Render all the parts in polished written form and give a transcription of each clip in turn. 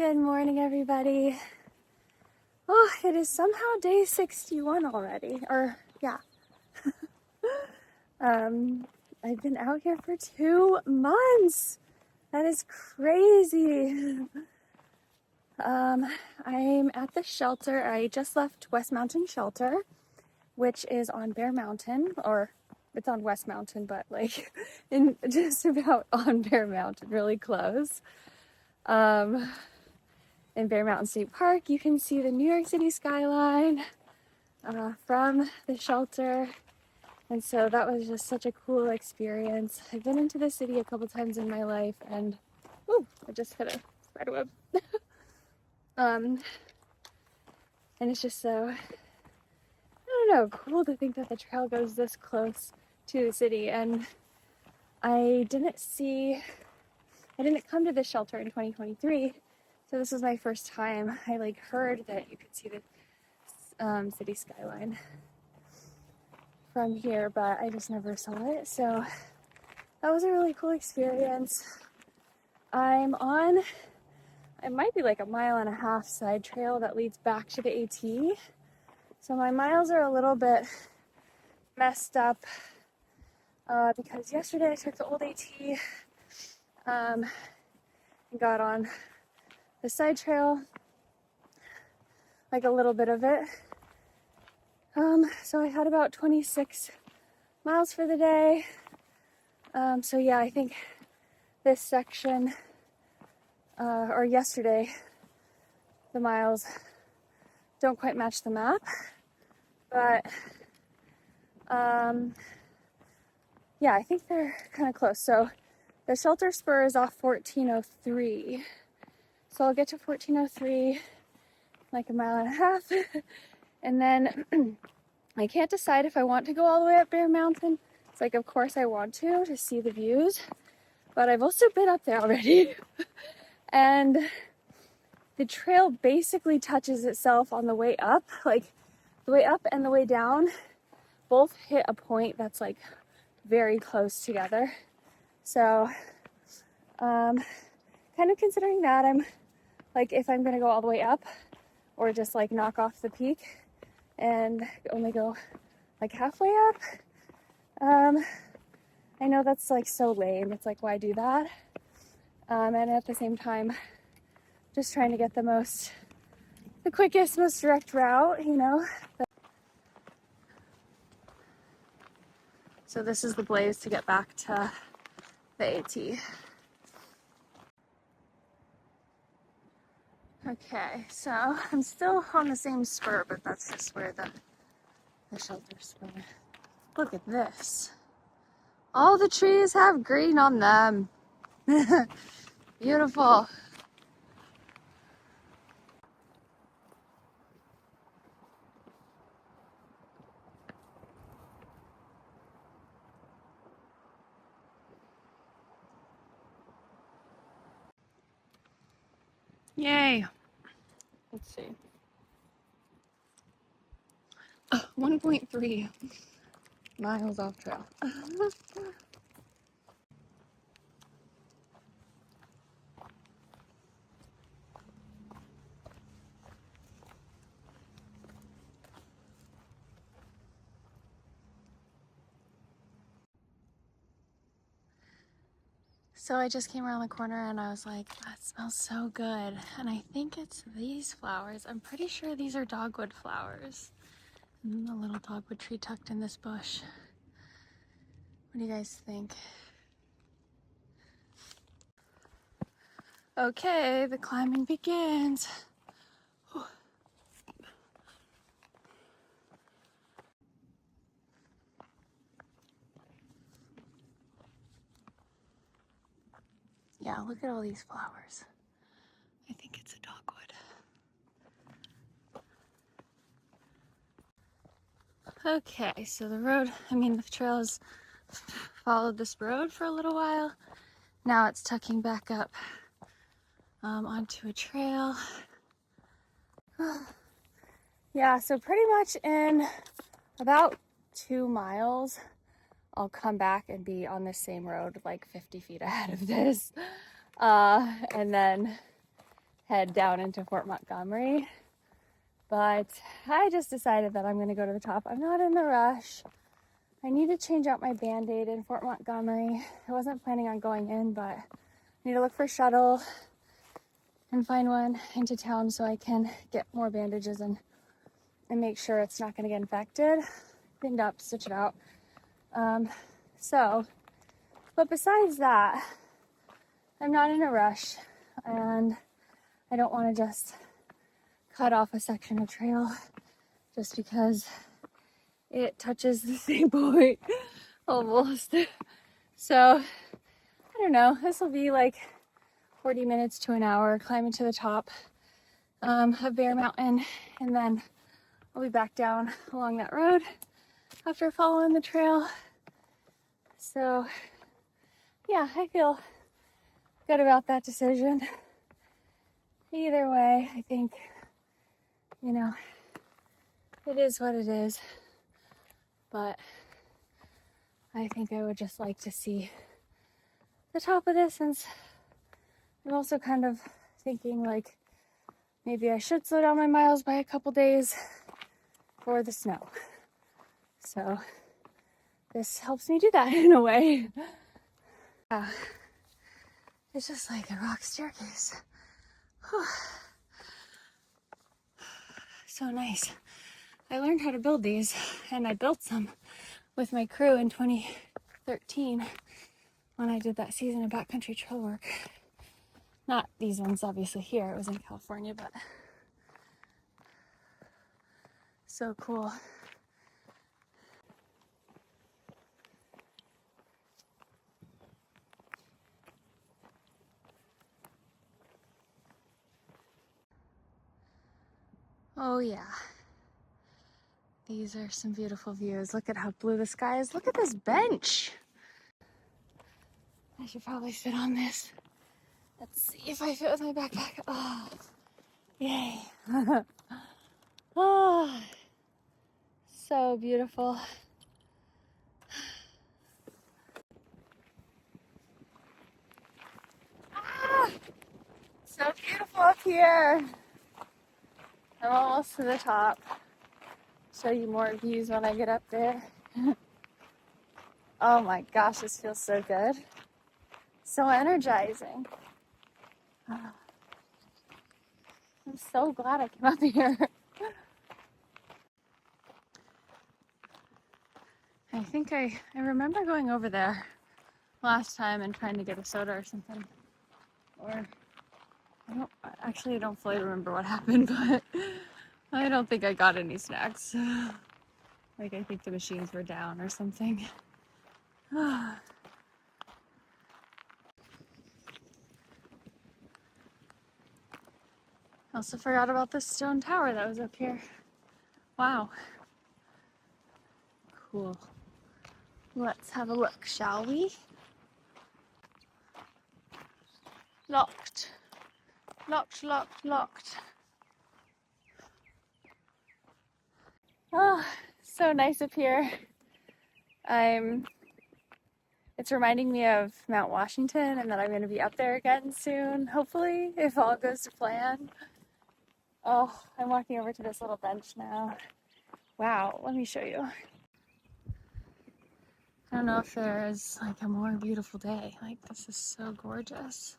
Good morning, everybody. Oh, it is somehow day 61 already, or yeah. I've been out here for 2 months. That is crazy. I'm at the shelter. I just left West Mountain Shelter, which is on Bear Mountain, or it's on West Mountain, but like in just about on Bear Mountain, really close. In Bear Mountain State Park, you can see the New York City skyline from the shelter. And so that was just such a cool experience. I've been into the city a couple times in my life, and I just hit a spider web. And it's just so, I don't know, cool to think that the trail goes this close to the city. And I didn't come to this shelter in 2023, so this was my first time. I heard that you could see the city skyline from here, but I just never saw it. So that was a really cool experience. I'm on, it might be like a 1.5 mile side trail that leads back to the AT. So my miles are a little bit messed up because yesterday I took the old AT and got on the side trail, like a little bit of it. So I had about 26 miles for the day. So yeah, I think this section, or yesterday, the miles don't quite match the map, but yeah, I think they're kind of close. So the shelter spur is off 1403. So I'll get to 1403 like 1.5 miles. And then I can't decide if I want to go all the way up Bear Mountain. It's like, of course I want to see the views, but I've also been up there already. And the trail basically touches itself on the way up. Like the way up and the way down both hit a point that's like very close together. So kind of considering that, I'm like, if I'm gonna go all the way up or just like knock off the peak and only go like halfway up. I know that's like so lame. It's like, why do that? And at the same time, just trying to get the quickest, most direct route, you know? So this is the blaze to get back to the AT. Okay, so I'm still on the same spur, but that's just where the shelter's going. Look at this. All the trees have green on them. Beautiful. Yay. Let's see. 1.3 miles off trail. So I just came around the corner and I was like, that smells so good. And I think it's these flowers. I'm pretty sure these are dogwood flowers. And a little dogwood tree tucked in this bush. What do you guys think? Okay, the climbing begins. Whew. Yeah, look at all these flowers. I think it's a dogwood. Okay, so the trail has followed this road for a little while. Now it's tucking back up onto a trail. Yeah, so pretty much in about 2 miles, I'll come back and be on the same road, like 50 feet ahead of this. And then head down into Fort Montgomery. But I just decided that I'm going to go to the top. I'm not in a rush. I need to change out my Band-Aid in Fort Montgomery. I wasn't planning on going in, but I need to look for a shuttle and find one into town so I can get more bandages and make sure it's not going to get infected. Cleaned up, stitch it out. But besides that, I'm not in a rush, and I don't want to just cut off a section of trail just because it touches the same point almost. So I don't know, this will be like 40 minutes to an hour climbing to the top of Bear Mountain, and then I'll be back down along that road after following the trail. So yeah, I feel good about that decision. Either way, I think, you know, it is what it is. But I think I would just like to see the top of this, since I'm also kind of thinking like maybe I should slow down my miles by a couple days for the snow. So this helps me do that in a way. It's just like a rock staircase. Whew. So nice. I learned how to build these, and I built some with my crew in 2013 when I did that season of backcountry trail work. Not these ones, obviously, here. It was in California, but so cool. Oh yeah. These are some beautiful views. Look at how blue the sky is. Look at this bench. I should probably sit on this. Let's see if I fit with my backpack. Oh, yay. Oh, so beautiful. Ah, so beautiful up here. I'm almost to the top. Show you more views when I get up there. Oh my gosh, this feels so good. So energizing. I'm so glad I came up here. I think I remember going over there last time and trying to get a soda or something. Or I don't fully remember what happened, but I don't think I got any snacks. Like, I think the machines were down or something. I also forgot about this stone tower that was up here. Wow. Cool. Let's have a look, shall we? Locked. Locked, locked, locked. Oh, so nice up here. It's reminding me of Mount Washington, and that I'm going to be up there again soon, hopefully, if all goes to plan. Oh, I'm walking over to this little bench now. Wow, let me show you. I don't know if there is like a more beautiful day. Like, this is so gorgeous.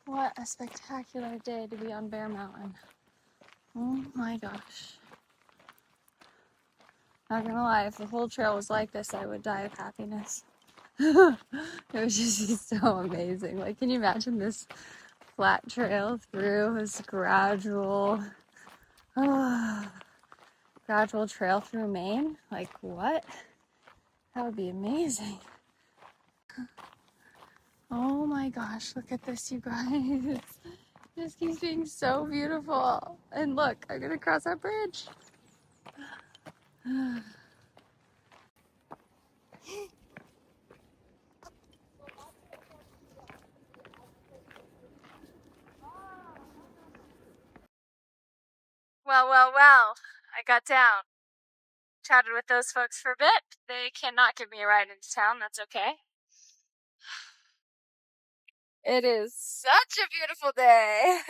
What a spectacular day to be on Bear Mountain. Oh my gosh. Not gonna lie, if the whole trail was like this, I would die of happiness. It was just so amazing. Like, can you imagine this flat trail through this gradual trail through Maine? Like, what? That would be amazing. Oh my gosh, look at this, you guys. This keeps being so beautiful. And look, I'm gonna cross that bridge. Well, I got down. Chatted with those folks for a bit. They cannot give me a ride into town, that's okay. It is such a beautiful day.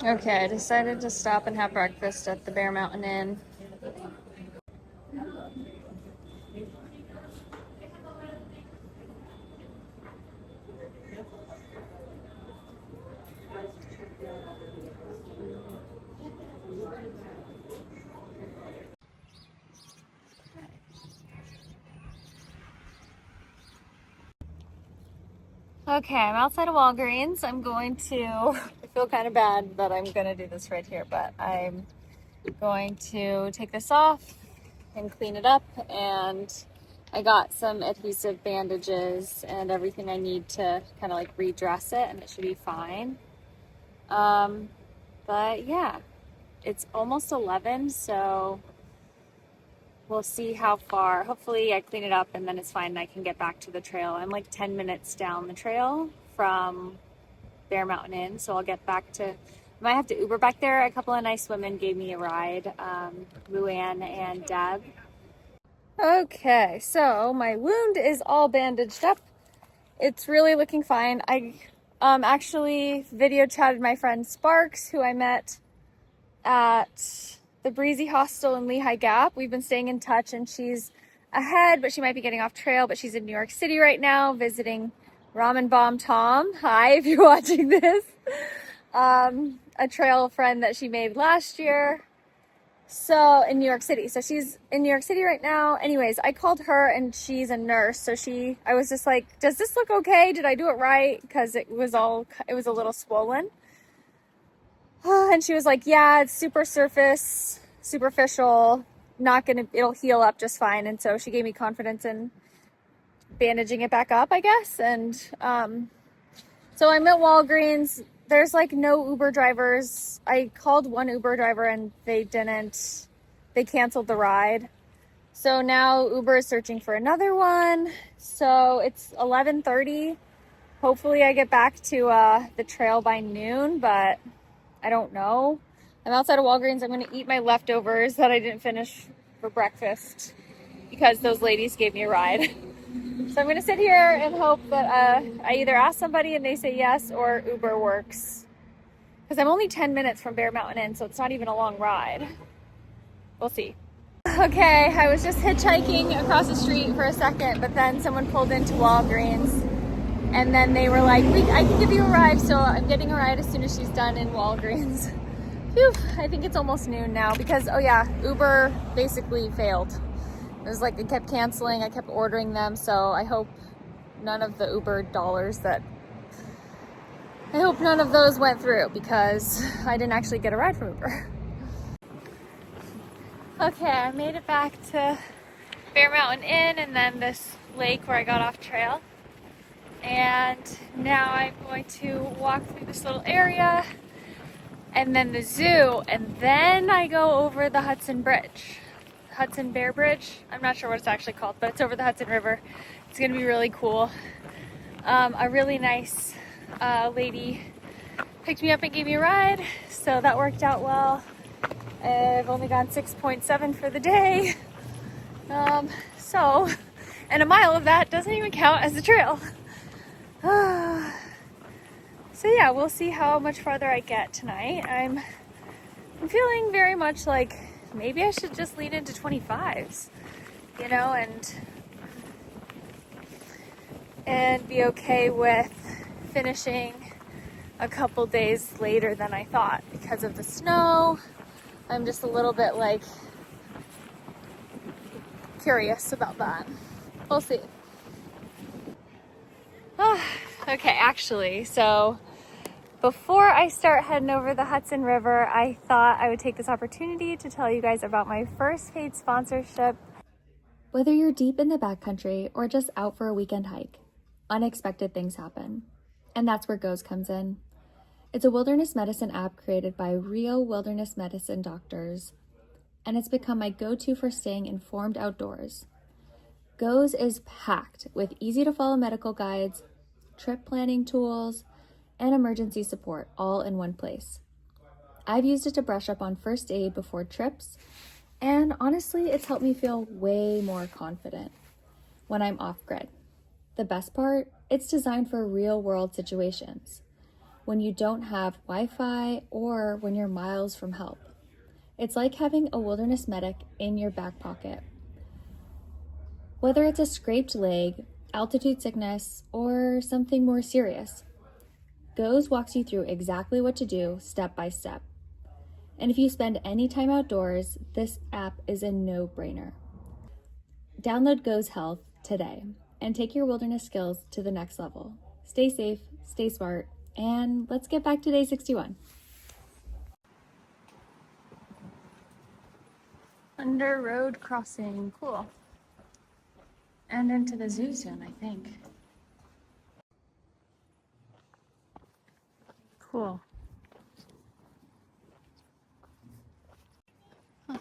Okay, I decided to stop and have breakfast at the Bear Mountain Inn. Okay, I'm outside of Walgreens. I'm going to, I feel kind of bad that I'm going to do this right here, but I'm going to take this off and clean it up. And I got some adhesive bandages and everything I need to kind of like redress it, and it should be fine. But yeah, it's almost 11, so we'll see how far. Hopefully I clean it up and then it's fine and I can get back to the trail. I'm like 10 minutes down the trail from Bear Mountain Inn, so I'll get back to, I might have to Uber back there. A couple of nice women gave me a ride, Luann and Deb. Okay, so my wound is all bandaged up. It's really looking fine. I actually video chatted my friend Sparks, who I met at the Breezy Hostel in Lehigh Gap. We've been staying in touch, and she's ahead, but she might be getting off trail, but she's in New York City right now visiting Ramen Bomb Tom. Hi, if you're watching this. A trail friend that she made last year. So in New York City. So she's in New York City right now. Anyways, I called her and she's a nurse. So I was just like, does this look okay? Did I do it right? Because it was a little swollen. And she was like, yeah, it's superficial, it'll heal up just fine. And so she gave me confidence in bandaging it back up, I guess. And so I'm at Walgreens. There's like no Uber drivers. I called one Uber driver and they canceled the ride. So now Uber is searching for another one. So it's 11:30. Hopefully I get back to the trail by noon, but I don't know. I'm outside of Walgreens. I'm going to eat my leftovers that I didn't finish for breakfast because those ladies gave me a ride. So I'm going to sit here and hope that I either ask somebody and they say yes, or Uber works. Because I'm only 10 minutes from Bear Mountain Inn, so it's not even a long ride. We'll see. Okay, I was just hitchhiking across the street for a second, but then someone pulled into Walgreens. And then they were like, I can give you a ride. So I'm getting a ride as soon as she's done in Walgreens. Phew, I think it's almost noon now because, oh yeah, Uber basically failed. It was like they kept canceling. I kept ordering them. So I hope none of the Uber dollars none of those went through because I didn't actually get a ride from Uber. Okay, I made it back to Bear Mountain Inn and then this lake where I got off trail. And now I'm going to walk through this little area and then the zoo, and then I go over the Hudson Bridge. Hudson Bear Bridge. I'm not sure what it's actually called, but it's over the Hudson River. It's going to be really cool. A really nice lady picked me up and gave me a ride, so that worked out well. I've only gone 6.7 for the day. And a mile of that doesn't even count as a trail. So yeah, we'll see how much farther I get tonight. I'm feeling very much like maybe I should just lean into 25s, and be okay with finishing a couple days later than I thought because of the snow. I'm just a little bit like curious about that. We'll see. Okay, actually, so before I start heading over the Hudson River, I thought I would take this opportunity to tell you guys about my first paid sponsorship. Whether you're deep in the backcountry or just out for a weekend hike, unexpected things happen. And that's where GOES comes in. It's a wilderness medicine app created by real wilderness medicine doctors, and it's become my go-to for staying informed outdoors. GOES is packed with easy-to-follow medical guides, trip planning tools, and emergency support all in one place. I've used it to brush up on first aid before trips, and honestly, it's helped me feel way more confident when I'm off-grid. The best part, it's designed for real-world situations, when you don't have Wi-Fi or when you're miles from help. It's like having a wilderness medic in your back pocket. Whether it's a scraped leg, altitude sickness, or something more serious, GOES walks you through exactly what to do step by step. And if you spend any time outdoors, this app is a no-brainer. Download GOES Health today and take your wilderness skills to the next level. Stay safe, stay smart, and let's get back to day 61. Under road crossing, cool. And into the zoo soon, I think. Cool. Huh.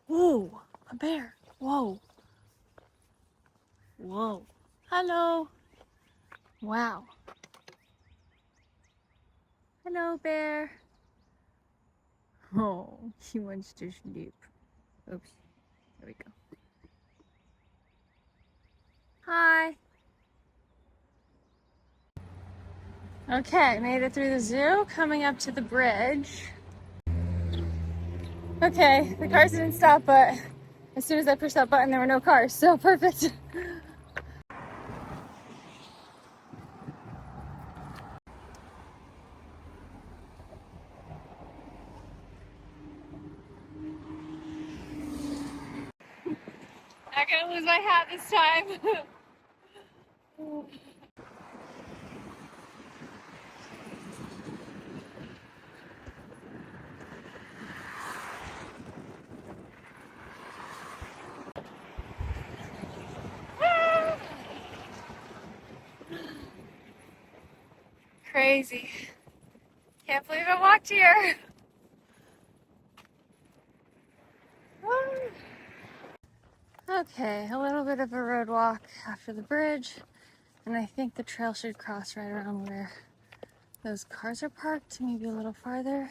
Whoa, a bear. Whoa. Whoa. Hello. Wow. Hello, bear. Oh, he wants to sleep. Oops. There we go. Hi. Okay, made it through the zoo, coming up to the bridge. Okay, the cars didn't stop, but as soon as I pushed that button, there were no cars, so perfect. Not gonna lose my hat this time. Crazy. Can't believe I walked here. Okay, a little bit of a road walk after the bridge, and I think the trail should cross right around where those cars are parked, maybe a little farther,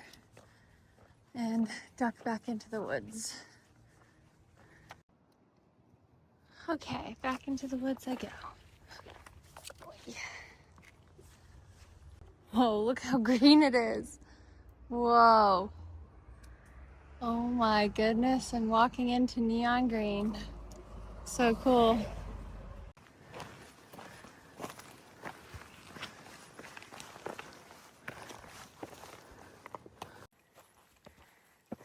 and duck back into the woods. Okay, back into the woods I go. Whoa, look how green it is. Whoa. Oh my goodness, I'm walking into neon green. So cool.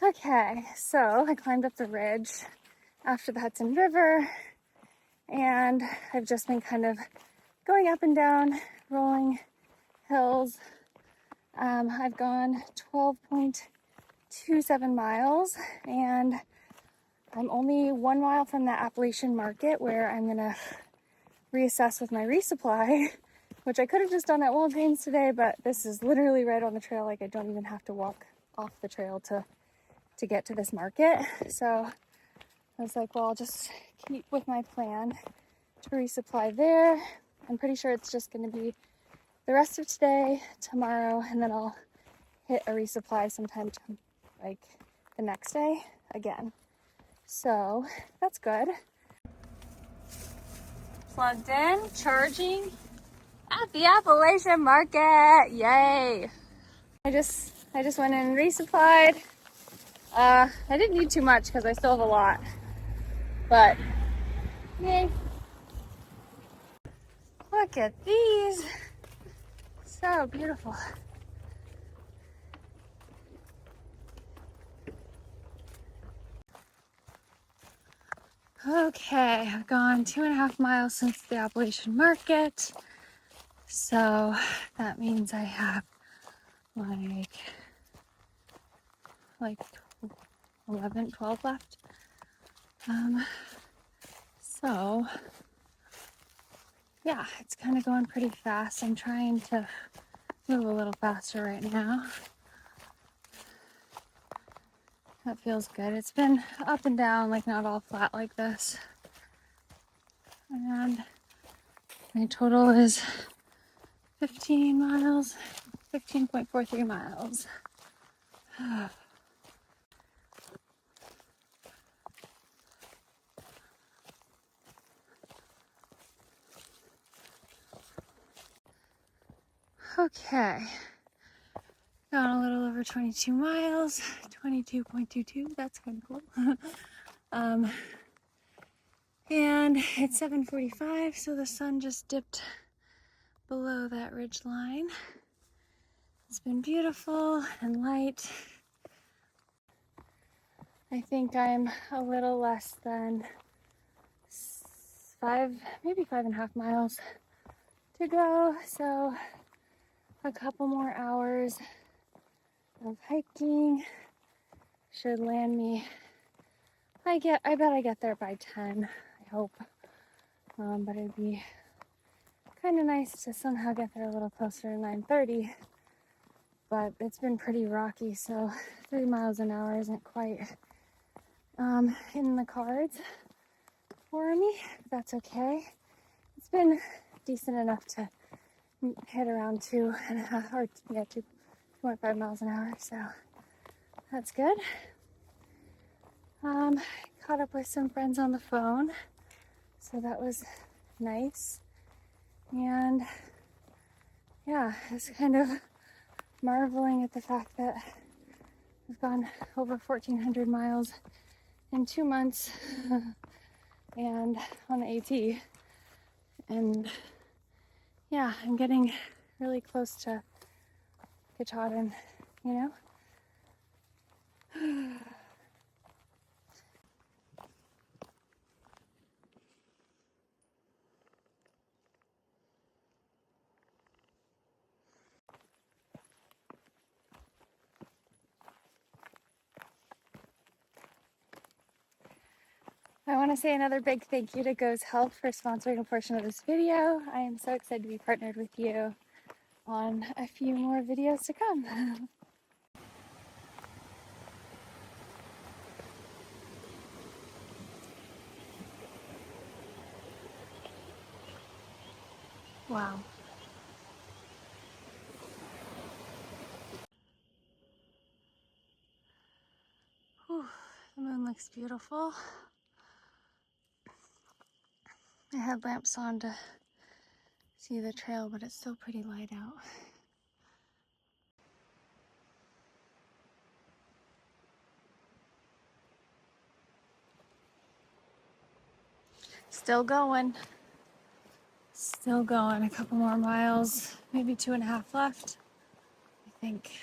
Okay, so I climbed up the ridge after the Hudson River, and I've just been kind of going up and down, rolling hills. I've gone 12.27 miles, and I'm only 1 mile from the Appalachian market where I'm gonna reassess with my resupply, which I could have just done at Walgreens today, but this is literally right on the trail. Like, I don't even have to walk off the trail to get to this market. So I was like, well, I'll just keep with my plan to resupply there. I'm pretty sure it's just going to be the rest of today, tomorrow, and then I'll hit a resupply sometime like the next day again. So that's good. Plugged in, charging at the Appalachian market. Yay! I just went in and resupplied. I didn't need too much because I still have a lot, but yay. Look at these. So beautiful. Okay, I've gone 2.5 miles since the Appalachian Market. So that means I have like 11, 12 left. So yeah, it's kind of going pretty fast. I'm trying to move a little faster right now. That feels good. It's been up and down, like not all flat like this. And my total is 15 miles, 15.43 miles. Okay, gone a little over 22 miles, 22.22, that's kind of cool. And it's 7:45, so the sun just dipped below that ridge line. It's been beautiful and light. I think I'm a little less than 5.5 miles to go, so a couple more hours of hiking should land me. I bet I get there by 10, I hope. But it'd be kind of nice to somehow get there a little closer to 9:30. But it's been pretty rocky, so 3 miles an hour isn't quite in the cards for me. That's okay. It's been decent enough to hit around 2.5 miles an hour, so that's good. Caught up with some friends on the phone, so that was nice. And yeah, it's kind of marveling at the fact that we've gone over 1,400 miles in 2 months and on the AT. And yeah, I'm getting really close to Katahdin, you know? I want to say another big thank you to Go's Health for sponsoring a portion of this video. I am so excited to be partnered with you on a few more videos to come. Wow. Whew, the moon looks beautiful. I had lamps on to see the trail, but it's still pretty light out. Still going. Still going. A couple more miles, maybe 2.5 left, I think.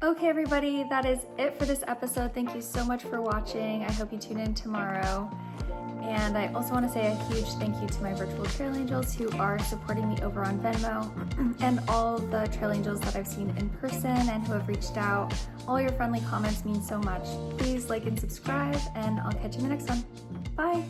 Okay, everybody, that is it for this episode. Thank you so much for watching. I hope you tune in tomorrow. And I also want to say a huge thank you to my virtual trail angels who are supporting me over on Venmo, and all the trail angels that I've seen in person and who have reached out. All your friendly comments mean so much. Please like and subscribe, and I'll catch you in the next one. Bye!